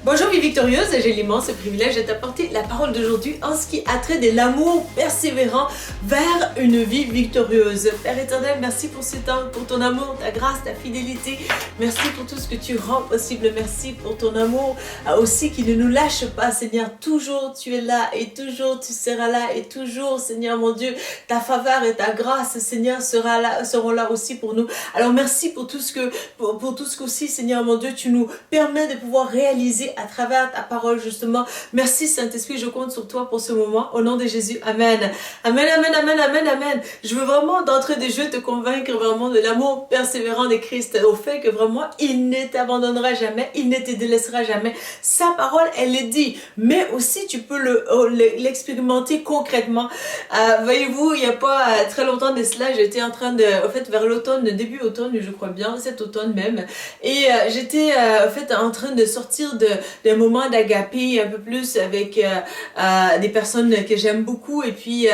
Bonjour vie victorieuse, j'ai l'immense privilège de t'apporter la parole d'aujourd'hui en ce qui a trait de l'amour persévérant vers une vie victorieuse. Père éternel, merci pour ce temps, pour ton amour, ta grâce, ta fidélité. Merci pour tout ce que tu rends possible. Merci pour ton amour aussi qui ne nous lâche pas, Seigneur. Toujours tu es là et toujours tu seras là et toujours, Seigneur mon Dieu, ta faveur et ta grâce, Seigneur, seront là aussi pour nous. Alors merci pour tout ce que aussi, Seigneur mon Dieu, tu nous permets de pouvoir réaliser à travers ta parole justement. Merci Saint-Esprit, je compte sur toi pour ce moment. Au nom de Jésus, Amen. Amen, Amen, Amen, Amen, Amen. Je veux vraiment d'entrée de jeu te convaincre vraiment de l'amour persévérant de Christ, au fait que vraiment il ne t'abandonnera jamais, il ne te délaissera jamais. Sa parole, elle est dit, mais aussi tu peux l'expérimenter concrètement. Voyez-vous, il n'y a pas très longtemps de cela, j'étais en train de, en fait vers l'automne, début automne, je crois bien, cet automne même, et j'étais en fait en train de sortir d'un moment d'agapé un peu plus avec des personnes que j'aime beaucoup, et puis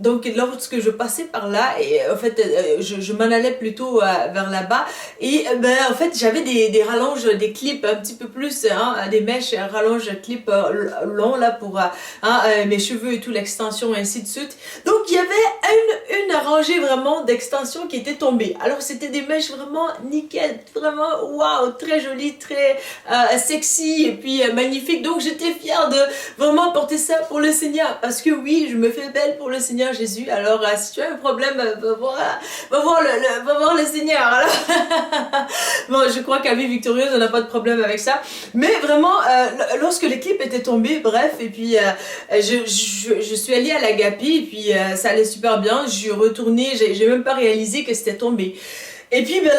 donc lorsque je passais par là, et en fait je m'en allais plutôt vers là-bas, et en fait j'avais des rallonges, des clips un petit peu plus, des mèches rallonges clips longs là pour mes cheveux et tout, l'extension et ainsi de suite. Donc il y avait une rangée vraiment d'extensions qui était tombée. Alors c'était des mèches vraiment nickel, vraiment waouh, très jolies, très sexy et puis magnifique. Donc j'étais fière de vraiment porter ça pour le Seigneur, parce que oui, je me fais belle pour le Seigneur Jésus. Alors si tu as un problème, va voir le Seigneur. Alors bon, je crois qu'à Vie Victorieuse on n'a pas de problème avec ça, mais vraiment lorsque les clips étaient tombés, bref, et puis je suis allée à l'Agapi, et puis ça allait super bien. Je suis retournée, j'ai même pas réalisé que c'était tombé. Et puis là,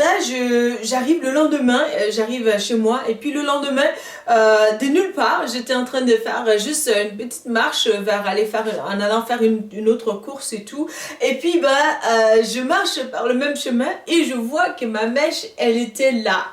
j'arrive le lendemain, j'arrive chez moi, et puis le lendemain, de nulle part, j'étais en train de faire juste une petite marche en allant faire une autre course et tout. Et puis je marche par le même chemin et je vois que ma mèche, elle était là,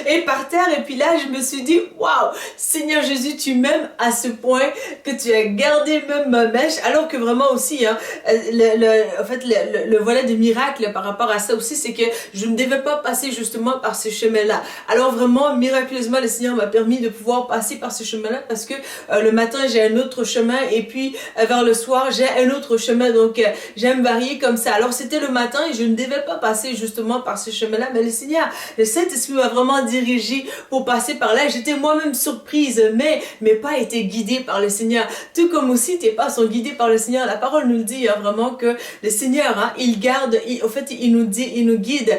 et par terre. Et puis là, je me suis dit, waouh, Seigneur Jésus, tu m'aimes à ce point que tu as gardé même ma mèche, alors que vraiment aussi, en fait, le volet de miracle par rapport à ça aussi, c'est que je ne devais pas passer justement par ce chemin-là. Alors vraiment, miraculeusement, le Seigneur m'a permis de pouvoir passer par ce chemin-là, parce que le matin, j'ai un autre chemin, et puis vers le soir, j'ai un autre chemin. Donc, j'aime varier comme ça. Alors, c'était le matin et je ne devais pas passer justement par ce chemin-là, mais le Seigneur, le Saint-Esprit m'a vraiment dirigé pour passer par là. J'étais moi-même surprise, mais pas été guidée par le Seigneur. Tout comme aussi tes pas sont guidés par le Seigneur. La parole nous dit vraiment que le Seigneur, il garde, en fait, il nous guide.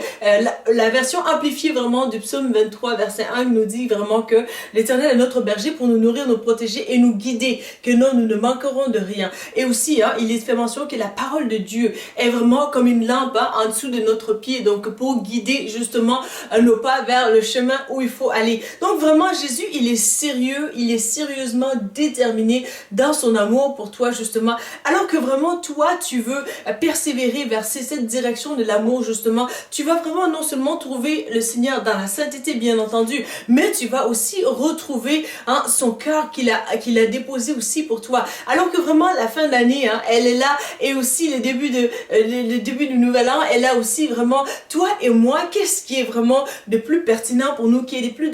La version amplifiée vraiment du psaume 23 verset 1 nous dit vraiment que l'Éternel est notre berger pour nous nourrir, nous protéger et nous guider, que non, nous ne manquerons de rien. Et aussi, il est fait mention que la parole de Dieu est vraiment comme une lampe en dessous de notre pied, donc pour guider justement nos pas vers le chemin où il faut aller. Donc vraiment, Jésus, il est sérieux, il est sérieusement déterminé dans son amour pour toi justement, alors que vraiment toi, tu veux persévérer vers cette direction de l'amour justement. Tu vas vraiment non seulement trouver le Seigneur dans la sainteté, bien entendu, mais tu vas aussi retrouver son cœur qu'il a déposé aussi pour toi. Alors que vraiment la fin de l'année, elle est là, et aussi le début du nouvel an est là aussi. Vraiment, toi et moi, qu'est-ce qui est vraiment de plus pertinent pour nous, qui est de plus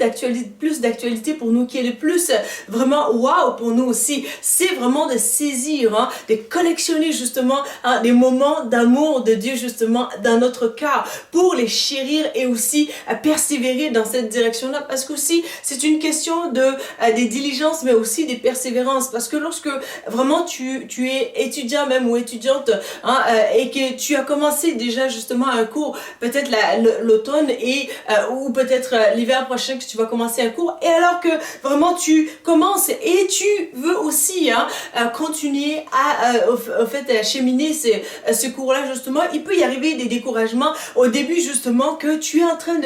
d'actualité pour nous, qui est le plus vraiment waouh pour nous aussi, c'est vraiment de saisir, de collectionner justement des moments d'amour de Dieu justement dans notre cœur, pour les chérir et aussi persévérer dans cette direction-là, parce que aussi c'est une question des diligences, mais aussi des persévérances, parce que lorsque vraiment tu es étudiant même ou étudiante, et que tu as commencé déjà justement un cours, peut-être l'automne et ou peut-être l'hiver prochain que tu vas commencer un cours, et alors que vraiment tu commences et tu veux aussi continuer au fait cheminer ce cours-là justement, il peut y arriver des découragements au début justement, que tu es en train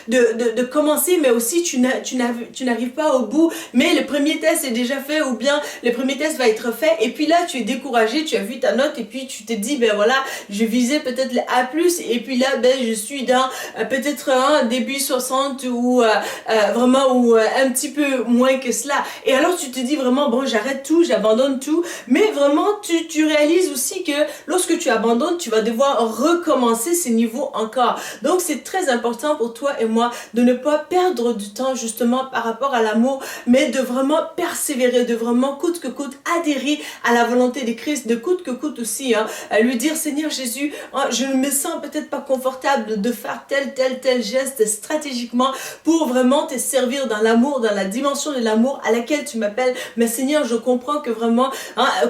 de commencer, mais aussi tu n'arrives pas au bout, mais le premier test est déjà fait, ou bien le premier test va être fait, et puis là tu es découragé, tu as vu ta note, et puis tu te dis, ben voilà, je visais peut-être le A+, et puis là, je suis dans peut-être un début 60, ou vraiment, ou un petit peu moins que cela, et alors tu te dis vraiment, bon, j'arrête tout, j'abandonne tout, mais vraiment tu réalises aussi que lorsque tu abandonnes, tu vas devoir recommencer ces niveaux nouveau encore. Donc c'est très important pour toi et moi de ne pas perdre du temps justement par rapport à l'amour, mais de vraiment persévérer, de vraiment coûte que coûte adhérer à la volonté de Christ, de coûte que coûte aussi, à lui dire Seigneur Jésus, je ne me sens peut-être pas confortable de faire tel geste stratégiquement pour vraiment te servir dans l'amour, dans la dimension de l'amour à laquelle tu m'appelles, mais Seigneur, je comprends que vraiment,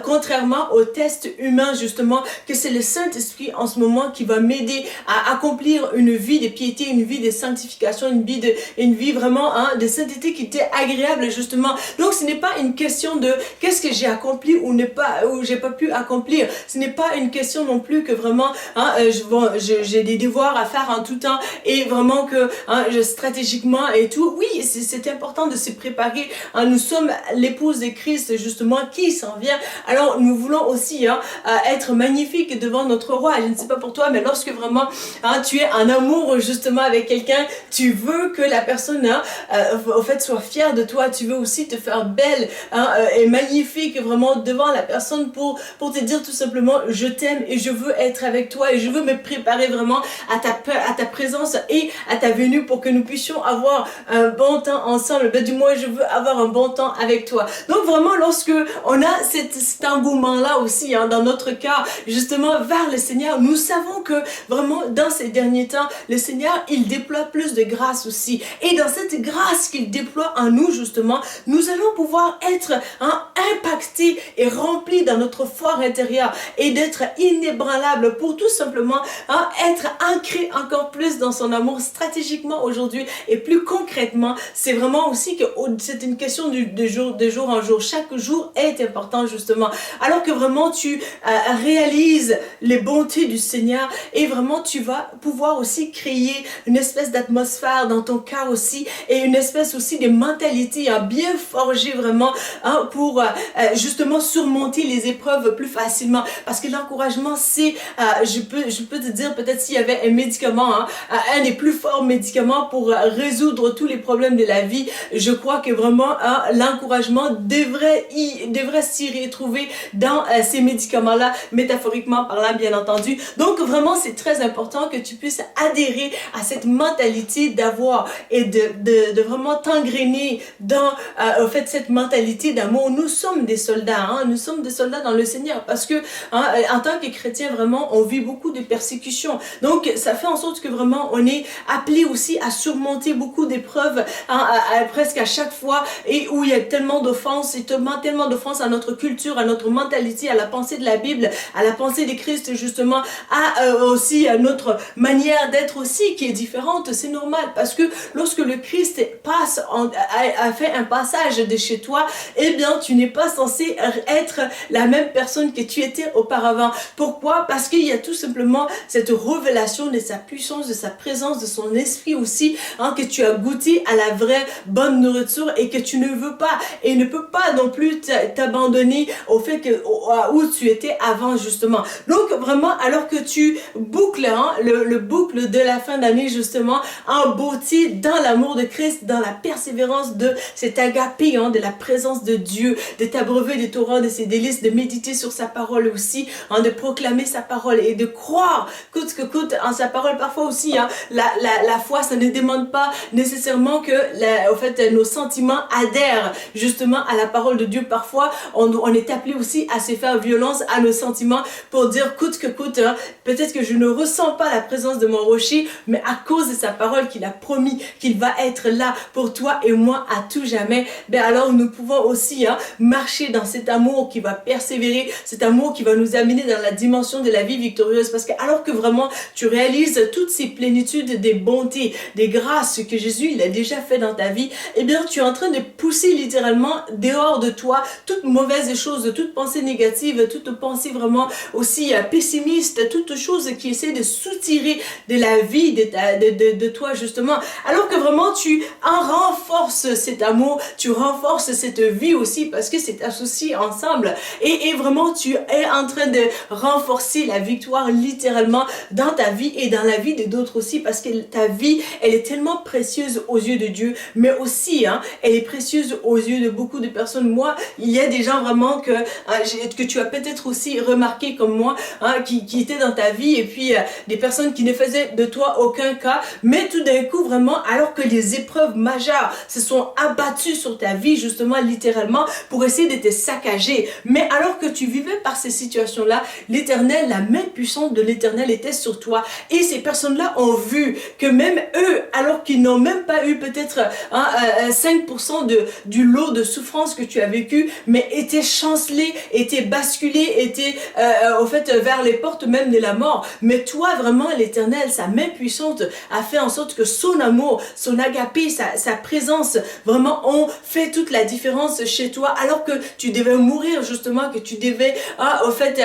contrairement au test humain justement, que c'est le Saint-Esprit en ce moment qui va m'aider à accomplir une vie de piété, une vie de sanctification, une vie vraiment de sainteté qui était agréable justement. Donc ce n'est pas une question de qu'est-ce que j'ai accompli ou j'ai pas pu accomplir. Ce n'est pas une question non plus que vraiment j'ai des devoirs à faire en tout temps et vraiment que stratégiquement et tout. Oui, c'est important de se préparer. Nous sommes l'épouse de Christ justement qui s'en vient. Alors nous voulons aussi être magnifiques devant notre roi. Je ne sais pas pour toi, mais lorsque vraiment tu es en amour justement avec quelqu'un, tu veux que la personne au fait soit fière de toi. Tu veux aussi te faire belle et magnifique vraiment devant la personne pour te dire tout simplement je t'aime et je veux être avec toi et je veux me préparer vraiment à ta présence et à ta venue pour que nous puissions avoir un bon temps ensemble. Ben, du moins je veux avoir un bon temps avec toi. Donc vraiment lorsque on a cet engouement là aussi dans notre cœur justement vers le Seigneur, nous savons que vraiment dans ces derniers temps le Seigneur il déploie plus de grâce aussi et dans cette grâce qu'il déploie en nous justement, nous allons pouvoir être impactés et remplis dans notre fort intérieur et d'être inébranlables pour tout simplement être ancrés encore plus dans son amour stratégiquement aujourd'hui et plus concrètement. C'est vraiment aussi que c'est une question de jour en jour. Chaque jour est important justement. Alors que vraiment tu réalises les bontés du Seigneur et vraiment tu vas pouvoir aussi créer une espèce d'atmosphère dans ton cœur aussi et une espèce aussi de mentalité bien forgée vraiment pour justement surmonter les épreuves plus facilement. Parce que l'encouragement c'est, je peux te dire peut-être s'il y avait un médicament, un des plus forts médicaments pour résoudre tous les problèmes de la vie, je crois que vraiment l'encouragement devrait s'y retrouver dans ces médicaments-là, métaphoriquement parlant bien entendu. Donc vraiment c'est très important que tu puisses adhérer à cette mentalité d'avoir et de vraiment t'engrainer dans au fait cette mentalité d'amour. Nous sommes des soldats, nous sommes des soldats dans le Seigneur parce que en tant que chrétien vraiment on vit beaucoup de persécutions. Donc ça fait en sorte que vraiment on est appelé aussi à surmonter beaucoup d'épreuves presque à chaque fois et où il y a tellement d'offenses et tellement d'offenses à notre culture, à notre mentalité, à la pensée de la Bible, à la pensée de Christ justement, aussi à notre manière d'être aussi qui est différente. C'est normal parce que lorsque le Christ a fait un passage de chez toi, eh bien tu n'es pas censé être la même personne que tu étais auparavant. Pourquoi? Parce qu'il y a tout simplement cette révélation de sa puissance, de sa présence, de son esprit aussi, que tu as goûté à la vraie bonne nourriture et que tu ne veux pas et ne peux pas non plus t'abandonner au fait que où tu étais avant justement. Donc vraiment alors que tu boucles le boucle de la fin d'année justement en beauté dans l'amour de Christ, dans la persévérance de cet agapé, de la présence de Dieu, de t'abreuver des torrents de ses délices, de méditer sur sa parole aussi, de proclamer sa parole et de croire coûte que coûte en sa parole. Parfois aussi la foi ça ne demande pas nécessairement que au fait nos sentiments adhèrent justement à la parole de Dieu. Parfois on est appelé aussi à se faire violence à nos sentiments pour dire coûte que coûte, peut-être que je ne ressens pas la présence de mon rocher, mais à cause de sa parole qu'il a promis qu'il va être là pour toi et moi à tout jamais, ben alors nous pouvons aussi marcher dans cet amour qui va persévérer, cet amour qui va nous amener dans la dimension de la vie victorieuse. Parce que alors que vraiment tu réalises toutes ces plénitudes des bontés, des grâces que Jésus il a déjà fait dans ta vie, eh bien tu es en train de pousser littéralement dehors de toi toute mauvaise chose, toute pensée négative, toute pensée vraiment aussi pessimiste, toute chose qui essaie de soutirer de la vie de toi justement. Alors que vraiment tu en renforces cet amour, tu renforces cette vie aussi parce que c'est associé ensemble et vraiment tu es en train de renforcer la victoire littéralement dans ta vie et dans la vie de d'autres aussi, parce que ta vie elle est tellement précieuse aux yeux de Dieu, mais aussi elle est précieuse aux yeux de beaucoup de personnes. Moi il y a des gens vraiment que tu as peut-être aussi remarqué comme moi qui étaient dans ta vie et puis des personnes qui ne faisaient de toi aucun cas, mais tout d'un coup, vraiment, alors que les épreuves majeures se sont abattues sur ta vie, justement, littéralement, pour essayer de te saccager. Mais alors que tu vivais par ces situations-là, l'Éternel, la main puissante de l'Éternel était sur toi. Et ces personnes-là ont vu que même eux, alors qu'ils n'ont même pas eu peut-être 5% du lot de souffrance que tu as vécu, mais étaient chancelés, étaient basculés, étaient au fait vers les portes même de la mort. Mais toi, vraiment, l'Éternel, sa main puissante a fait en sorte que son amour, son agapé, sa présence, vraiment ont fait toute la différence chez toi, alors que tu devais mourir justement, que tu devais au fait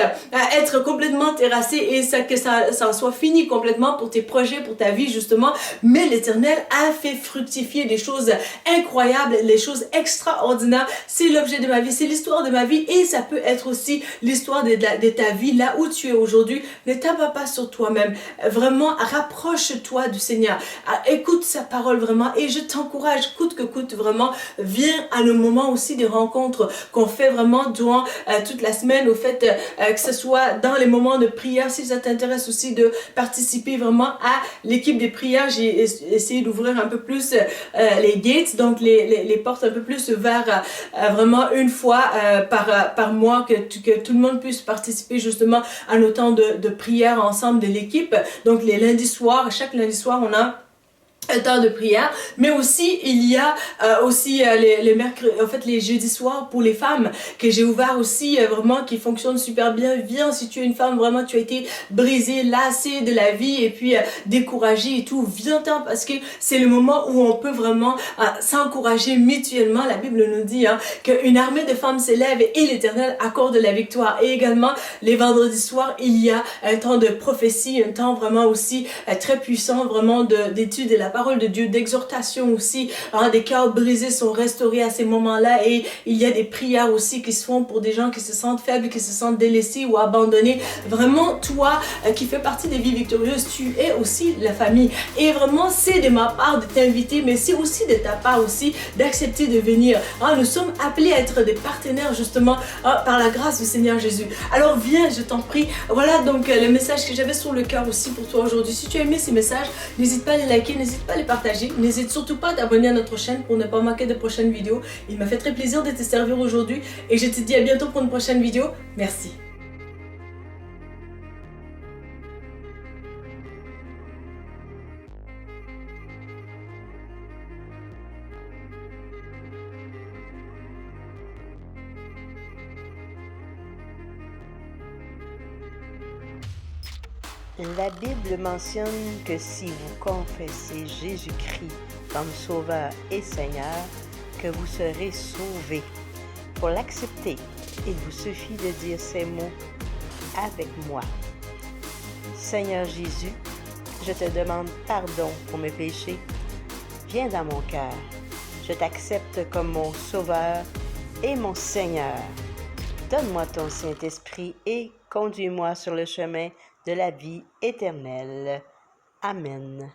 être complètement terrassé et que ça soit fini complètement pour tes projets, pour ta vie justement. Mais l'Éternel a fait fructifier des choses incroyables, les choses extraordinaires. C'est l'objet de ma vie, c'est l'histoire de ma vie et ça peut être aussi l'histoire de ta vie là où tu es aujourd'hui. Ne t'abat pas sur toi-même. Vraiment, rapproche-toi du Seigneur. Écoute sa parole vraiment et je t'encourage, coûte que coûte vraiment, viens à le moment aussi des rencontres qu'on fait vraiment durant toute la semaine, au fait que ce soit dans les moments de prière. Si ça t'intéresse aussi de participer vraiment à l'équipe des prières, j'ai essayé d'ouvrir un peu plus les gates, donc les portes un peu plus vers vraiment une fois par mois, que tout le monde puisse participer justement à nos temps de prière ensemble de l'équipe. Donc les lundis soirs, chaque lundi soir, on a un temps de prière, mais aussi il y a aussi les mercredis, en fait les jeudis soirs pour les femmes que j'ai ouvert aussi vraiment, qui fonctionne super bien. Viens si tu es une femme, vraiment tu as été brisée, lassée de la vie et puis découragée et tout, viens-t'en parce que c'est le moment où on peut vraiment s'encourager mutuellement. La Bible nous dit qu'une armée de femmes s'élève et l'Éternel accorde la victoire. Et également les vendredis soirs il y a un temps de prophétie, un temps vraiment aussi très puissant, vraiment d'étude de la parole de Dieu, d'exhortation aussi. Des cœurs brisés sont restaurés à ces moments-là et il y a des prières aussi qui se font pour des gens qui se sentent faibles, qui se sentent délaissés ou abandonnés. Vraiment, toi qui fais partie des vies victorieuses, tu es aussi la famille. Et vraiment, c'est de ma part de t'inviter, mais c'est aussi de ta part aussi d'accepter de venir. Nous sommes appelés à être des partenaires justement par la grâce du Seigneur Jésus. Alors viens, je t'en prie. Voilà donc le message que j'avais sur le cœur aussi pour toi aujourd'hui. Si tu as aimé ces messages, n'hésite pas à les liker, n'hésite pas à les partager. N'hésite surtout pas à t'abonner à notre chaîne pour ne pas manquer de prochaines vidéos. Il m'a fait très plaisir de te servir aujourd'hui et je te dis à bientôt pour une prochaine vidéo. Merci. La Bible mentionne que si vous confessez Jésus-Christ comme Sauveur et Seigneur, que vous serez sauvés. Pour l'accepter, il vous suffit de dire ces mots avec moi. Seigneur Jésus, je te demande pardon pour mes péchés. Viens dans mon cœur. Je t'accepte comme mon Sauveur et mon Seigneur. Donne-moi ton Saint-Esprit et conduis-moi sur le chemin de la vie éternelle. Amen.